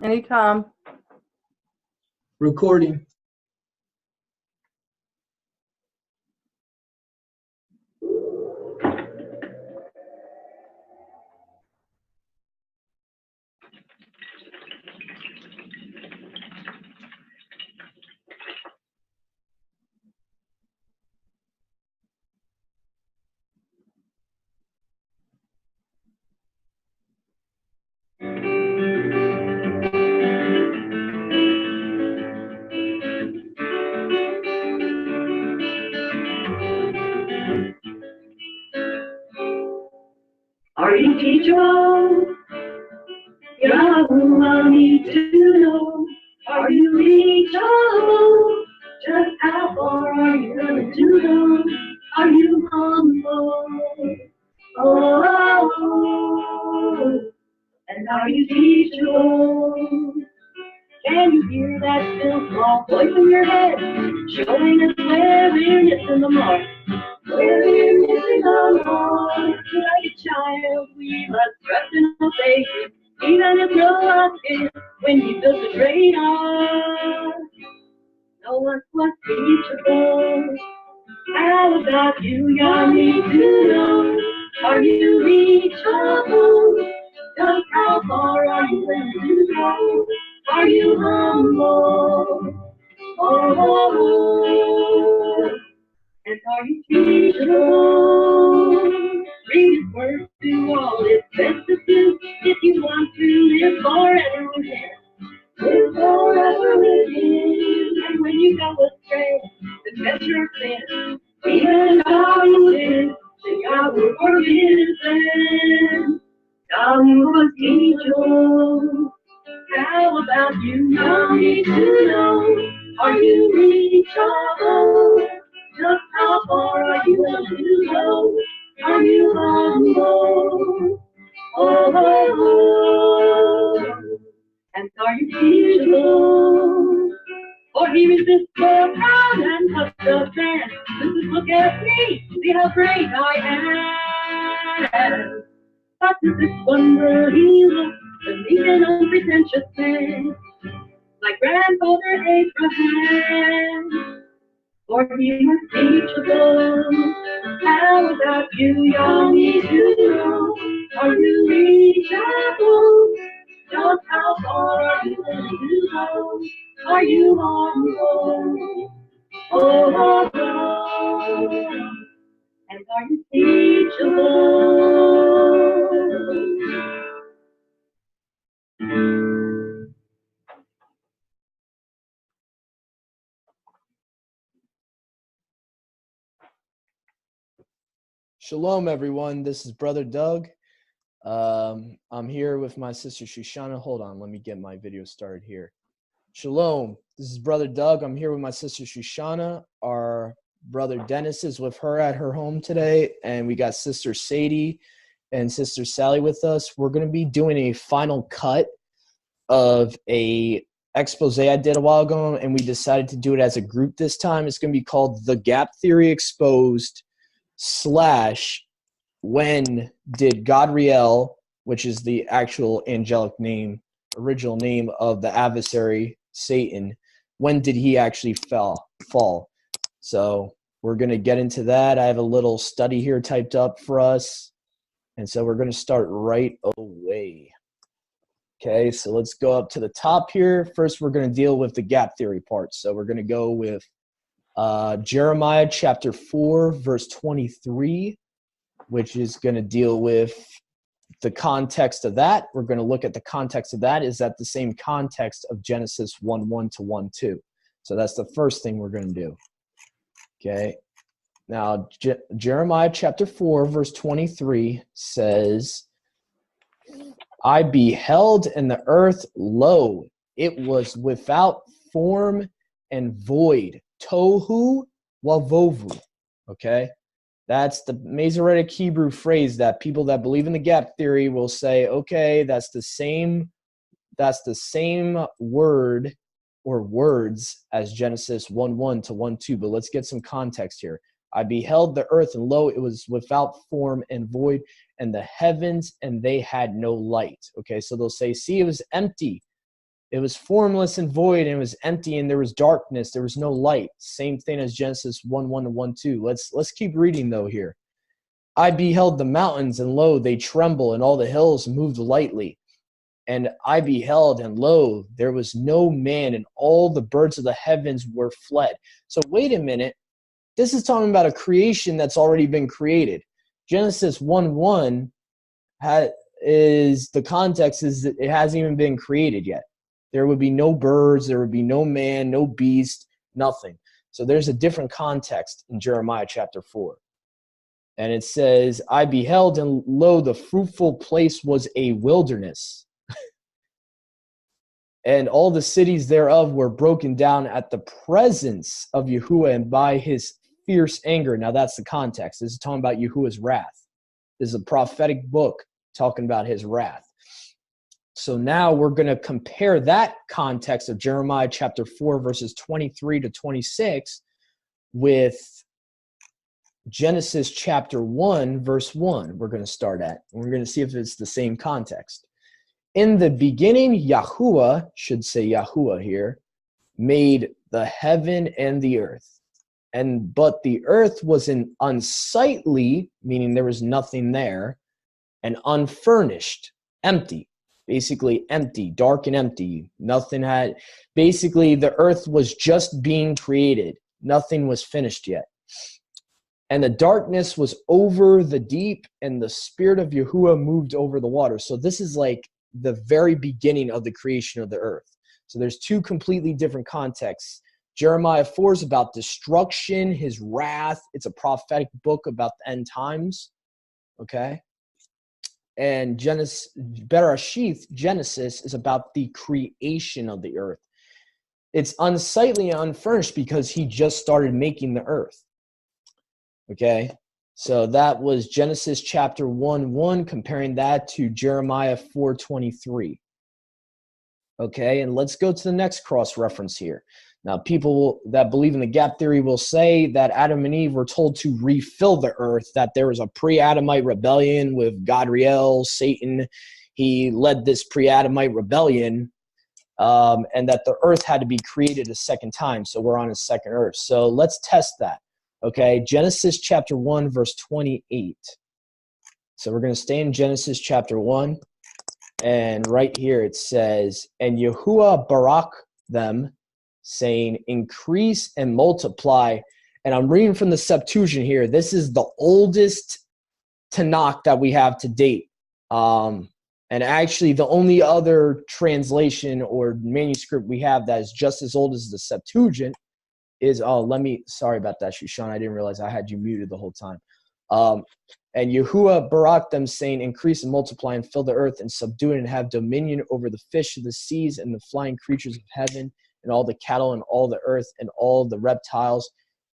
Anytime. Recording. Are you teachable? Yahoo, I need to know. Are you reachable? Just how far are you willing to go? Are you humble? Oh, and are you teachable? Can you hear that still small voice in your head, showing us where we're missing the mark? Where we're missing the mark. Like a child, we must trust and obey, even if no one is when you built the radar. No one was teachable. How about you? Y'all need to know. Are you reachable? Just how far are you willing to go? Are you humble? Oh, and are you teachable? Read his word, do all it's best to do. If you want to live forever with him, live forever with him. And when you go astray, confess your sin. Even God will sin, then God will forgive them. God was teachable. How about you? I need to know. Are you reachable? Just how far are you willing to go? Are you humble? Oh, and are you teachable? Or he resists the proud and touch the sand. Just look at me, see how great I am. But to this wonder he looks, the meek and unpretentious man, like grandfather Abraham. For he was teachable. How about you? Y'all need to know. Are you reachable? Just how far are you willing to go? Are you humble? Oh, and are you teachable? Shalom, everyone. This is Brother Doug. I'm here with my sister Shoshana. Hold on, let me get my video started here. Shalom. This is Brother Doug. I'm here with my sister Shoshana. Our brother Dennis is with her at her home today, and we got Sister Sadie and Sister Sally with us. We're going to be doing a final cut of a expose I did a while ago, and we decided to do it as a group this time. It's going to be called The Gap Theory Exposed / When Did Godriel, which is the actual angelic name, original name of the adversary, Satan, when did he actually fall? So we're going to get into that. I have a little study here typed up for us. And so we're going to start right away. Okay, so let's go up to the top here. First, we're going to deal with the gap theory part. So we're going to go with Jeremiah chapter 4, verse 23, which is going to deal with the context of that. We're going to look at the context of that. Is that the same context of Genesis 1:1 to 1:2? So that's the first thing we're going to do. Okay. Now, Jeremiah chapter 4, verse 23 says, I beheld in the earth, lo, it was without form and void. Tohu wavovu. Okay. That's the Masoretic Hebrew phrase that people that believe in the gap theory will say, okay, that's the same word or words as Genesis 1:1 to 1:2. But let's get some context here. I beheld the earth, and lo, it was without form and void, and the heavens, and they had no light. Okay, so they'll say, see, it was empty. It was formless and void, and it was empty, and there was darkness. There was no light. Same thing as Genesis 1:1 to 1:2. Let's keep reading, though, here. I beheld the mountains, and lo, they tremble, and all the hills moved lightly. And I beheld, and lo, there was no man, and all the birds of the heavens were fled. So wait a minute. This is talking about a creation that's already been created. Genesis 1:1 is the context is that it hasn't even been created yet. There would be no birds, there would be no man, no beast, nothing. So there's a different context in Jeremiah chapter 4. And it says, I beheld, and lo, the fruitful place was a wilderness. And all the cities thereof were broken down at the presence of Yahuwah and by his fierce anger. Now that's the context. This is talking about Yahuwah's wrath. This is a prophetic book talking about his wrath. So now we're going to compare that context of Jeremiah chapter 4, verses 23 to 26 with Genesis chapter 1, verse 1. We're going to start at. We're going to see if it's the same context. In the beginning, Yahuwah, should say Yahuwah here, made the heaven and the earth. But the earth was an unsightly, meaning there was nothing there, and unfurnished, empty. Basically empty, dark and empty. Nothing had, basically the earth was just being created. Nothing was finished yet. And the darkness was over the deep, and the Spirit of Yahuwah moved over the water. So this is like the very beginning of the creation of the earth. So there's two completely different contexts. Jeremiah 4 is about destruction, his wrath. It's a prophetic book about the end times. Okay? And Bereshith, Genesis, is about the creation of the earth. It's unsightly and unfurnished because he just started making the earth. Okay? So that was Genesis chapter 1:1, comparing that to Jeremiah 4:23. Okay, and let's go to the next cross-reference here. Now, people that believe in the gap theory will say that Adam and Eve were told to refill the earth, that there was a pre-Adamite rebellion with Gadriel, Satan. He led this pre-Adamite rebellion, and that the earth had to be created a second time. So we're on a second earth. So let's test that. Okay, Genesis chapter 1, verse 28. So we're going to stay in Genesis chapter 1. And right here it says, and Yahuwah barak them, saying, increase and multiply. And I'm reading from the Septuagint here. This is the oldest Tanakh that we have to date. And actually, the only other translation or manuscript we have that is just as old as the Septuagint is, sorry about that, Shushan. I didn't realize I had you muted the whole time. And Yahuwah barak them, saying, increase and multiply and fill the earth and subdue it and have dominion over the fish of the seas and the flying creatures of heaven and all the cattle and all the earth and all the reptiles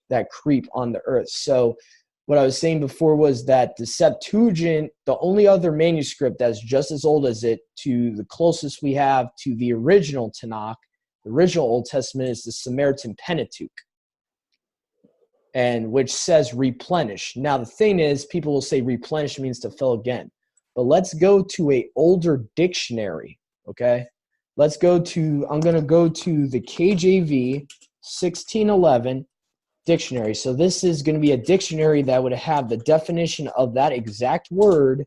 that creep on the earth. So what I was saying before was that the Septuagint, the only other manuscript that's just as old as it, to the closest we have to the original Tanakh, the original Old Testament, is the Samaritan Pentateuch, and which says replenish. Now the thing is, people will say replenish means to fill again, but let's go to a older dictionary. Okay, I'm going to go to the KJV 1611 dictionary. So this is going to be a dictionary that would have the definition of that exact word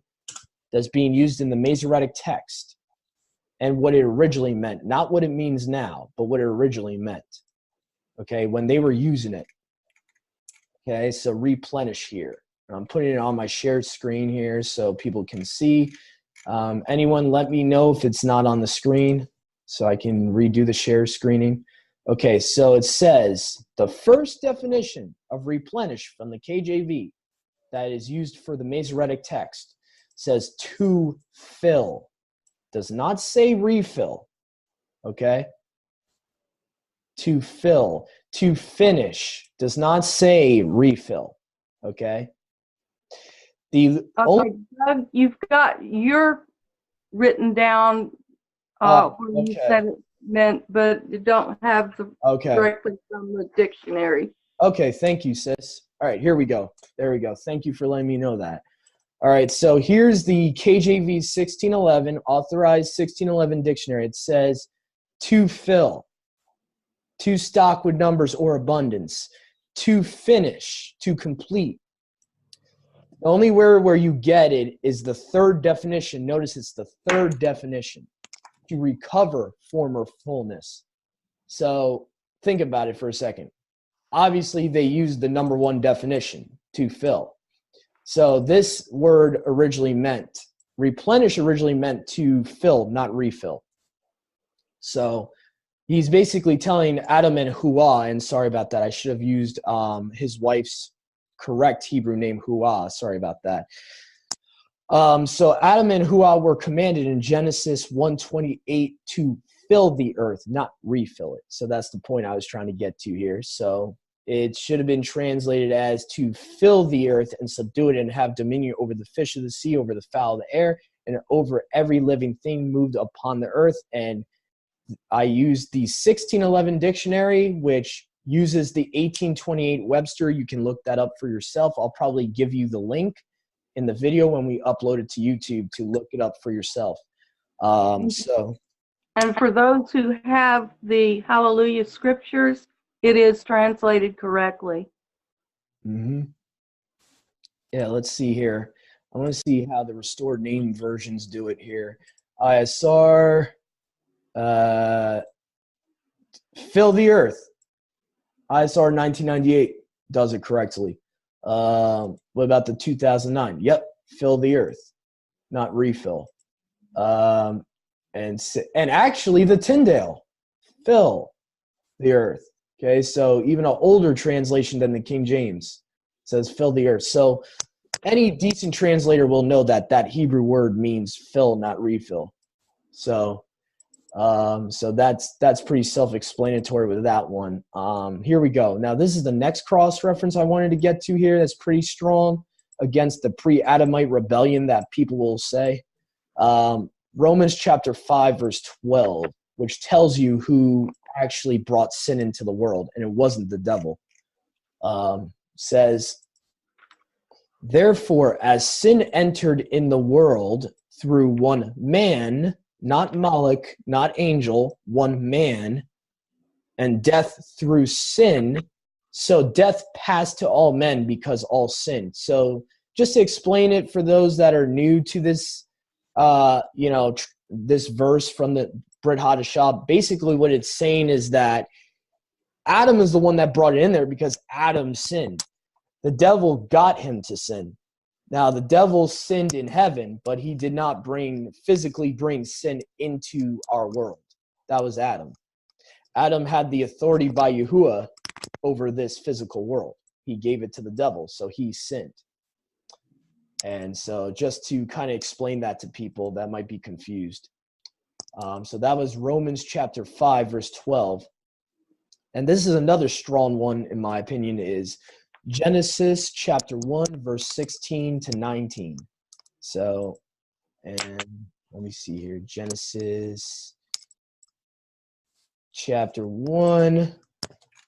that's being used in the Masoretic text and what it originally meant, not what it means now, but what it originally meant. Okay, when they were using it. Okay, so replenish here. I'm putting it on my shared screen here so people can see. Anyone let me know if it's not on the screen so I can redo the share screening. Okay, so it says the first definition of replenish from the KJV that is used for the Masoretic text says to fill. Does not say refill. Okay? To fill. To finish. Does not say refill. Okay? Okay, Doug, you're written down when you said it meant, but you don't have the directly from the dictionary. Okay, thank you, sis. All right, here we go. There we go. Thank you for letting me know that. All right, so here's the KJV 1611, authorized 1611 dictionary. It says, to fill, to stock with numbers or abundance, to finish, to complete. The only where you get it is the third definition. Notice it's the third definition. To recover former fullness. So think about it for a second. Obviously, they used the number one definition, to fill. So this word originally meant, replenish originally meant to fill, not refill. So he's basically telling Adam and Hua, and sorry about that, I should have used his wife's correct Hebrew name, Hua. Sorry about that. So Adam and Hua were commanded in Genesis 1:28 to fill the earth, not refill it. So that's the point I was trying to get to here. So it should have been translated as to fill the earth and subdue it and have dominion over the fish of the sea, over the fowl of the air, and over every living thing moved upon the earth. And I used the 1611 dictionary, which uses the 1828 Webster. You can look that up for yourself. I'll probably give you the link in the video when we upload it to YouTube to look it up for yourself. And for those who have the Hallelujah scriptures, it is translated correctly. Mm-hmm. Yeah, let's see here. I want to see how the restored name versions do it here. ISR, fill the earth. ISR 1998 does it correctly. What about the 2009? Yep, fill the earth, not refill. And actually the Tyndale, fill the earth. Okay, so even an older translation than the King James says fill the earth. So any decent translator will know that that Hebrew word means fill, not refill. So that's pretty self-explanatory with that one. Here we go. Now this is the next cross-reference I wanted to get to here. That's pretty strong against the pre-Adamite rebellion that people will say. Romans chapter 5 verse 12, which tells you who actually brought sin into the world, and it wasn't the devil. Says, therefore, as sin entered in the world through one man, not Moloch, not angel, one man, and death through sin, so death passed to all men because all sinned. So just to explain it for those that are new to this, this verse from the Brit Hadashah, basically what it's saying is that Adam is the one that brought it in there because Adam sinned. The devil got him to sin. Now, the devil sinned in heaven, but he did not physically bring sin into our world. That was Adam. Adam had the authority by Yahuwah over this physical world. He gave it to the devil, so he sinned. And so just to kind of explain that to people that might be confused. So that was Romans chapter 5, verse 12. And this is another strong one, in my opinion, is Genesis chapter 1, verse 16 to 19. So, and let me see here. Genesis chapter 1,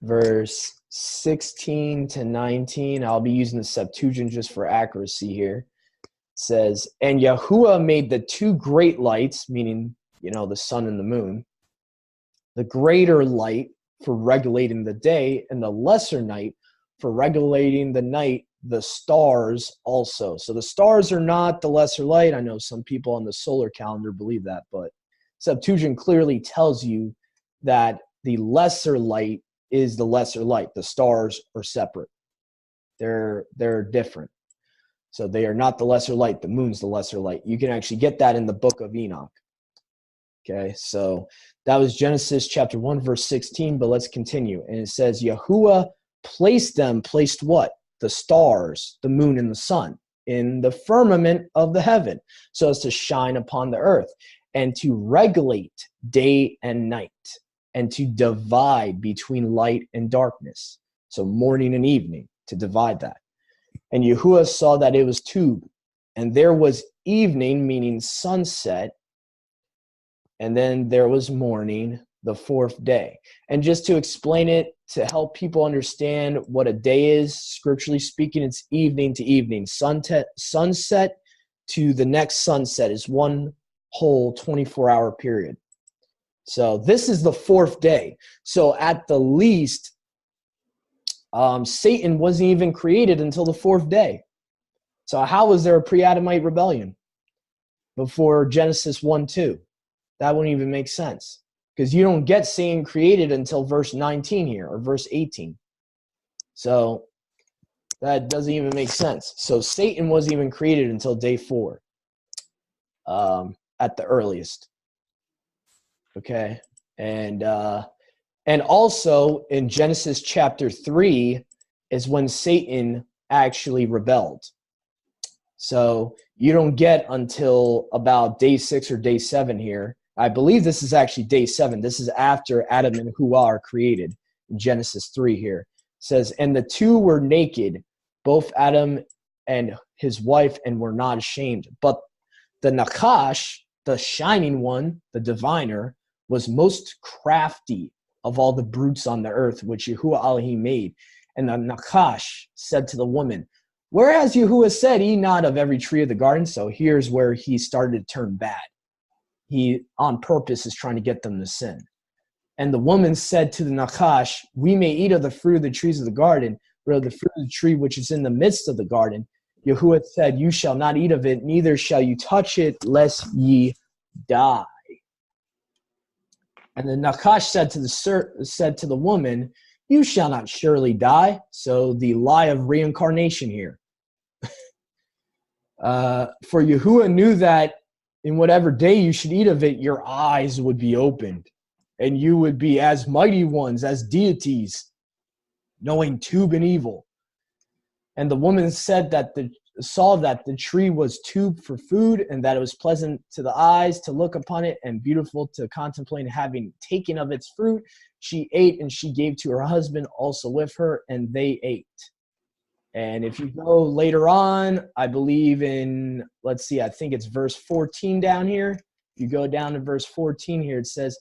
verse 16 to 19. I'll be using the Septuagint just for accuracy here. It says, and Yahuwah made the two great lights, meaning, the sun and the moon, the greater light for regulating the day, and the lesser night for regulating the night, the stars also. So the stars are not the lesser light. I know some people on the solar calendar believe that, but Septuagint clearly tells you that the lesser light is the lesser light. The stars are separate. They're different. So they are not the lesser light. The moon's the lesser light. You can actually get that in the book of Enoch. Okay, so that was Genesis chapter 1, verse 16, but let's continue. And it says, Yahuwah placed what? The stars, the moon, and the sun in the firmament of the heaven, so as to shine upon the earth, and to regulate day and night, and to divide between light and darkness. So morning and evening, to divide that. And Yahuwah saw that it was two, and there was evening, meaning sunset, and then there was morning, the fourth day. And just to explain it, to help people understand what a day is, scripturally speaking, it's evening to evening. Sunset to the next sunset is one whole 24-hour period. So this is the fourth day. So at the least, Satan wasn't even created until the fourth day. So how was there a pre-Adamite rebellion before Genesis 1:2? That wouldn't even make sense, because you don't get Satan created until verse 19 here, or verse 18. So that doesn't even make sense. So Satan wasn't even created until day 4, at the earliest. Okay, and also in Genesis chapter 3 is when Satan actually rebelled. So you don't get until about day 6 or day 7 here. I believe this is actually day 7. This is after Adam and Hawa are created in Genesis 3 here. It says, and the two were naked, both Adam and his wife, and were not ashamed. But the Nakash, the shining one, the diviner, was most crafty of all the brutes on the earth, which Yahuwah Elohim made. And the Nakash said to the woman, whereas Yahuwah said, eat not of every tree of the garden. So here's where he started to turn bad. He, on purpose, is trying to get them to sin. And the woman said to the Nakash, we may eat of the fruit of the trees of the garden, but of the fruit of the tree which is in the midst of the garden, Yahuwah said, you shall not eat of it, neither shall you touch it, lest ye die. And the Nakash said to the woman, you shall not surely die. So the lie of reincarnation here. For Yahuwah knew that in whatever day you should eat of it, your eyes would be opened, and you would be as mighty ones, as deities, knowing good and evil. And the woman said that saw that the tree was too for food, and that it was pleasant to the eyes to look upon it, and beautiful to contemplate. And having taken of its fruit, she ate, and she gave to her husband also with her, and they ate. And if you go later on, I believe in, let's see, I think it's verse 14 down here. You go down to verse 14 here, it says,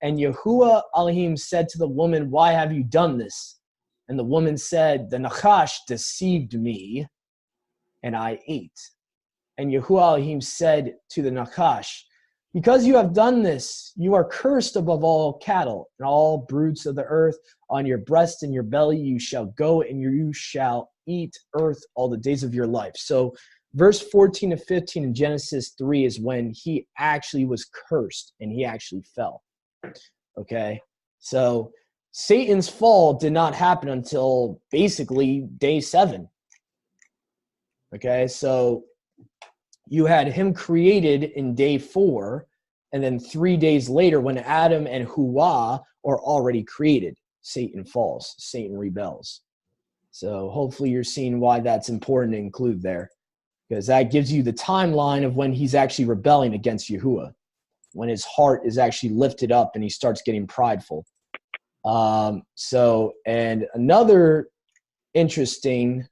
and Yahuwah Elohim said to the woman, why have you done this? And the woman said, the Nakash deceived me, and I ate. And Yahuwah Elohim said to the Nakash, because you have done this, you are cursed above all cattle and all brutes of the earth. On your breast and your belly you shall go, and you shall eat earth all the days of your life. So verse 14 to 15 in Genesis 3 is when he actually was cursed and he actually fell. Okay, so Satan's fall did not happen until basically day 7. Okay, so you had him created in day 4, and then 3 days later, when Adam and Hawa are already created, Satan falls, Satan rebels. So hopefully you're seeing why that's important to include there, because that gives you the timeline of when he's actually rebelling against Yahuwah, when his heart is actually lifted up and he starts getting prideful. And another interesting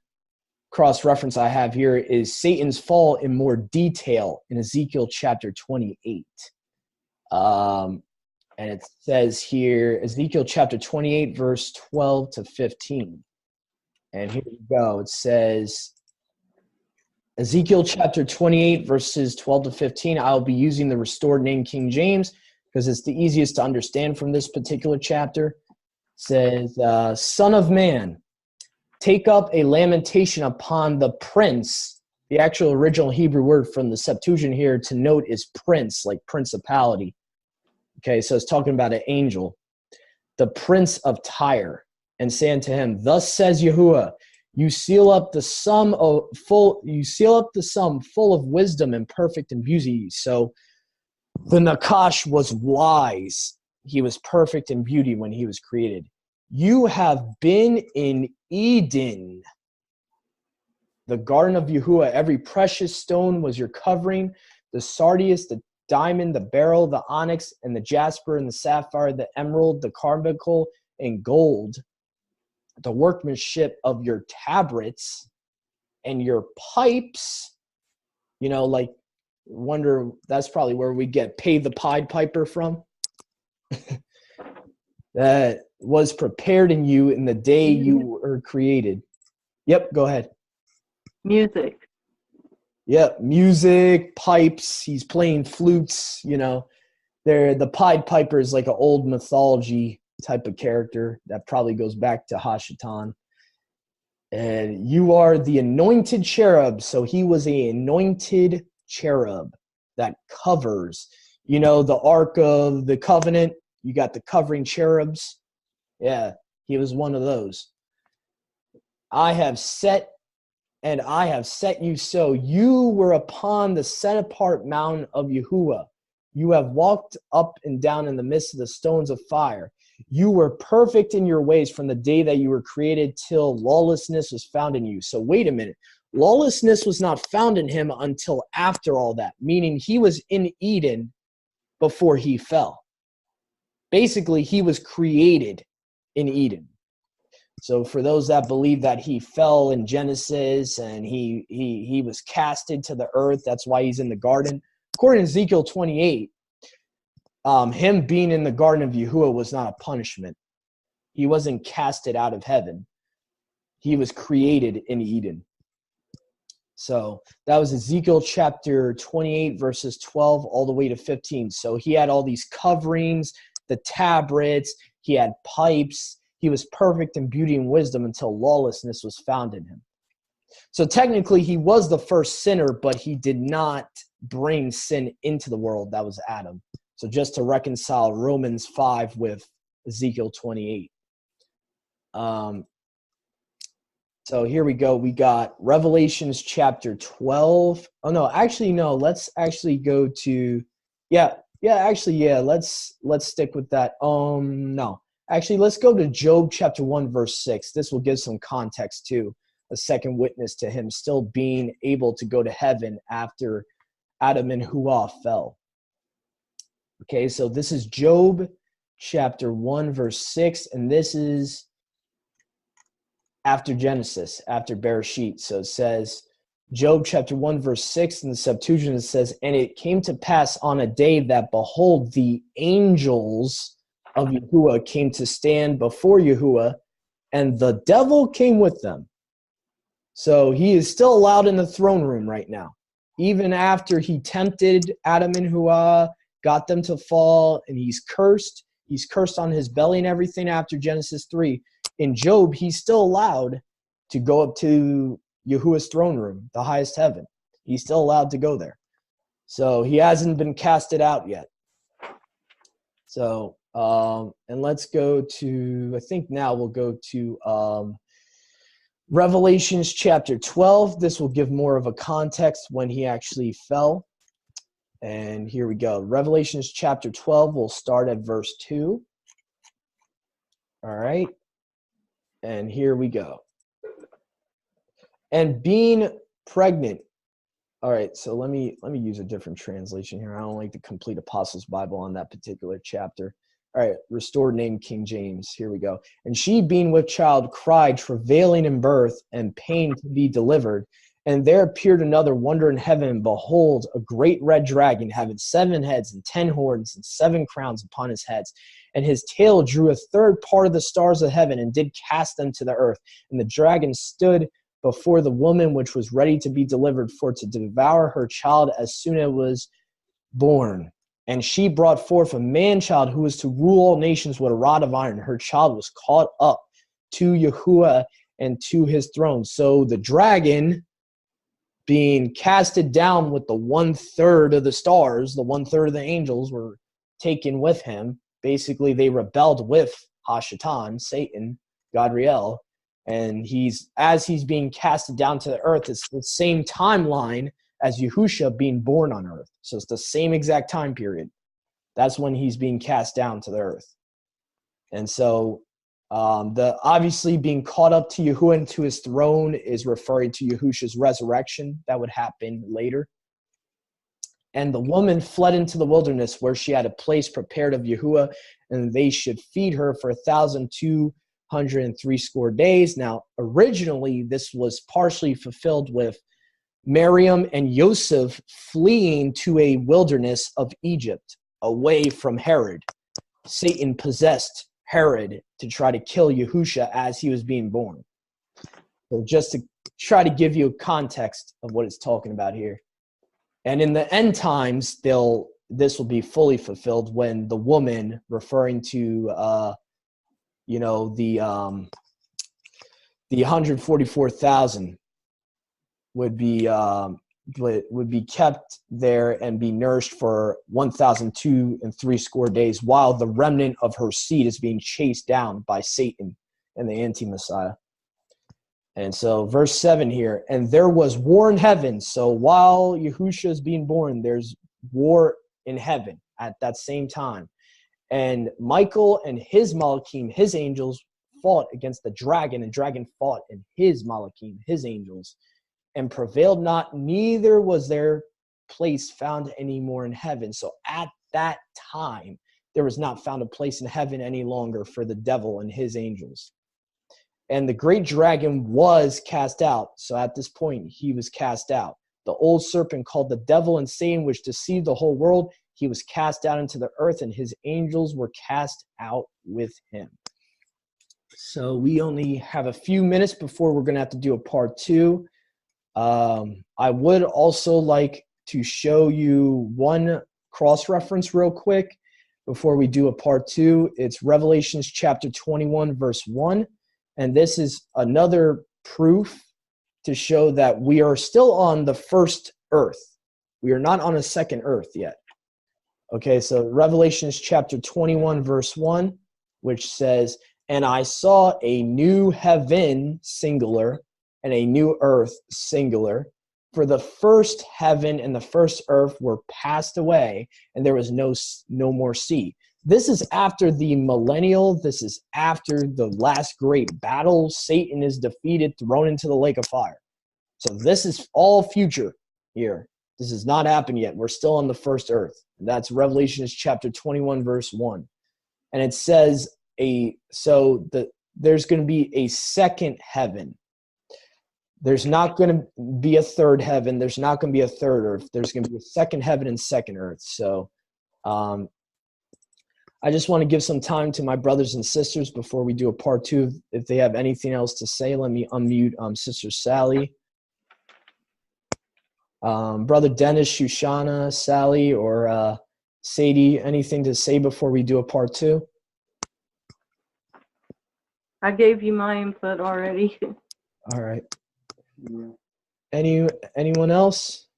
cross-reference I have here is Satan's fall in more detail in Ezekiel chapter 28. And it says here, Ezekiel chapter 28, verse 12 to 15. And here you go. It says, Ezekiel chapter 28, verses 12 to 15. I'll be using the Restored Name King James because it's the easiest to understand from this particular chapter. It says, Son of man, take up a lamentation upon the prince. The actual original Hebrew word from the Septuagint here to note is prince, like principality. Okay, so it's talking about an angel. The prince of Tyre, and say unto him, thus says Yahuwah, you seal up the sum full of wisdom and perfect in beauty. So the Nakash was wise. He was perfect in beauty when he was created. You have been in Eden, the garden of Yahuwah. Every precious stone was your covering, the sardius, the diamond, the beryl, the onyx, and the jasper, and the sapphire, the emerald, the carbuncle, and gold, the workmanship of your tabrets and your pipes. You know, like, wonder, that's probably where we get Pay the Pied Piper from. That was prepared in you in the day you were created. Yep, go ahead. Music. Yep, music, pipes, he's playing flutes, you know. The Pied Piper is like an old mythology type of character that probably goes back to Hashatan. And you are the anointed cherub. So he was an anointed cherub that covers, the Ark of the Covenant. You got the covering cherubs. Yeah, he was one of those. I have set you so. You were upon the set apart mountain of Yahuwah. You have walked up and down in the midst of the stones of fire. You were perfect in your ways from the day that you were created till lawlessness was found in you. So wait a minute. Lawlessness was not found in him until after all that, meaning he was in Eden before he fell. Basically, he was created in Eden. So for those that believe that he fell in Genesis and he was casted to the earth, that's why he's in the garden. According to Ezekiel 28, him being in the garden of Yahuwah was not a punishment. He wasn't casted out of heaven. He was created in Eden. So that was Ezekiel chapter 28, verses 12 all the way to 15. So he had all these coverings, the tabrets, he had pipes. He was perfect in beauty and wisdom until lawlessness was found in him. So technically he was the first sinner, but he did not bring sin into the world. That was Adam. So just to reconcile Romans 5 with Ezekiel 28. So here we go. We got Revelations chapter 12. Oh, no, actually, no. Let's actually go to, let's stick with that. No. Actually, let's go to Job chapter 1, verse 6. This will give some context too. A second witness to him still being able to go to heaven after Adam and Hawa fell. Okay, so this is Job chapter 1, verse 6, and this is after Genesis, after Bereshit. So it says, Job chapter 1, verse 6, in the Septuagint it says, and it came to pass on a day that, behold, the angels of Yahuwah came to stand before Yahuwah, and the devil came with them. So he is still allowed in the throne room right now. Even after he tempted Adam and Hawa, got them to fall, and he's cursed. He's cursed on his belly and everything after Genesis 3. In Job, he's still allowed to go up to Yahuwah's throne room, the highest heaven. He's still allowed to go there. So he hasn't been casted out yet. So, and let's go to, I think now we'll go to Revelations chapter 12. This will give more of a context when he actually fell. And here we go. Revelations chapter 12, we'll start at verse 2. All right. And here we go. And being pregnant. All right, so let me use a different translation here. I don't like the Complete Apostles Bible on that particular chapter. All right, Restored Name King James. Here we go. And she, being with child, cried, travailing in birth, and pain to be delivered. And there appeared another wonder in heaven, and behold, a great red dragon, having 7 heads and 10 horns and 7 crowns upon his heads. And his tail drew a third part of the stars of heaven, and did cast them to the earth. And the dragon stood before the woman which was ready to be delivered, for to devour her child as soon as it was born. And she brought forth a man-child who was to rule all nations with a rod of iron. Her child was caught up to Yahuwah and to his throne. So the dragon, being casted down with the 1/3 of the stars, the 1/3 of the angels were taken with him. Basically, they rebelled with Hashatan, Satan, Gadriel. And as he's being casted down to the earth, it's the same timeline as Yahusha being born on earth. So it's the same exact time period. That's when he's being cast down to the earth. And so the obviously being caught up to Yahuwah and to his throne is referring to Yahusha's resurrection that would happen later. And the woman fled into the wilderness, where she had a place prepared of Yahuwah, and they should feed her for 1,260 days. Now, originally, this was partially fulfilled with Miriam and Yosef fleeing to a wilderness of Egypt, away from Herod. Satan possessed Herod to try to kill Yahusha as he was being born. So just to try to give you a context of what it's talking about here. And in the end times, this will be fully fulfilled when the woman, referring to the 144,000 would be kept there and be nourished for 1,002 and 70 days, while the remnant of her seed is being chased down by Satan and the anti-Messiah. And so verse 7 here, and there was war in heaven. So while Yahushua is being born, there's war in heaven at that same time. And Michael and his Malachim, his angels, fought against the dragon, and dragon fought in his Malachim, his angels, and prevailed not, neither was their place found any more in heaven. So at that time, there was not found a place in heaven any longer for the devil and his angels. And the great dragon was cast out. So at this point, he was cast out. The old serpent called the devil and Satan, which deceived the whole world, he was cast out into the earth, and his angels were cast out with him. So we only have a few minutes before we're going to have to do a part 2. I would also like to show you one cross-reference real quick before we do a part 2. It's Revelations chapter 21, verse 1. And this is another proof to show that we are still on the first earth. We are not on a second earth yet. Okay, so Revelations chapter 21, verse 1, which says, and I saw a new heaven, singular, and a new earth, singular. For the first heaven and the first earth were passed away, and there was no more sea. This is after the millennial. This is after the last great battle. Satan is defeated, thrown into the lake of fire. So this is all future here. This has not happened yet. We're still on the first earth. That's Revelations chapter 21, verse 1. And it says, there's going to be a second heaven. There's not going to be a third heaven. There's not going to be a third earth. There's going to be a second heaven and second earth. So I just want to give some time to my brothers and sisters before we do a part 2. If they have anything else to say, let me unmute Sister Sally. Brother Dennis, Shoshana, Sally, or Sadie, anything to say before we do a part 2? I gave you my input already. All right. Anyone else?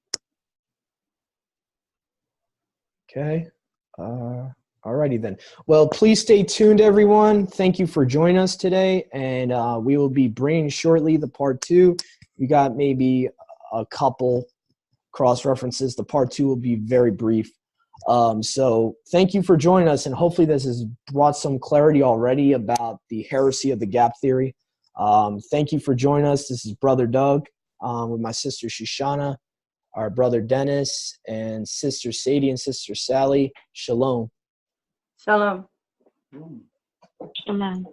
Okay. Alrighty then. Well, please stay tuned, everyone. Thank you for joining us today, and we will be bringing shortly the part 2. We got maybe a couple cross references. The part 2 will be very brief. So thank you for joining us, and hopefully this has brought some clarity already about the heresy of the gap theory. Thank you for joining us. This is Brother Doug with my sister Shoshana, our brother Dennis, and Sister Sadie and Sister Sally. Shalom. Shalom. Shalom.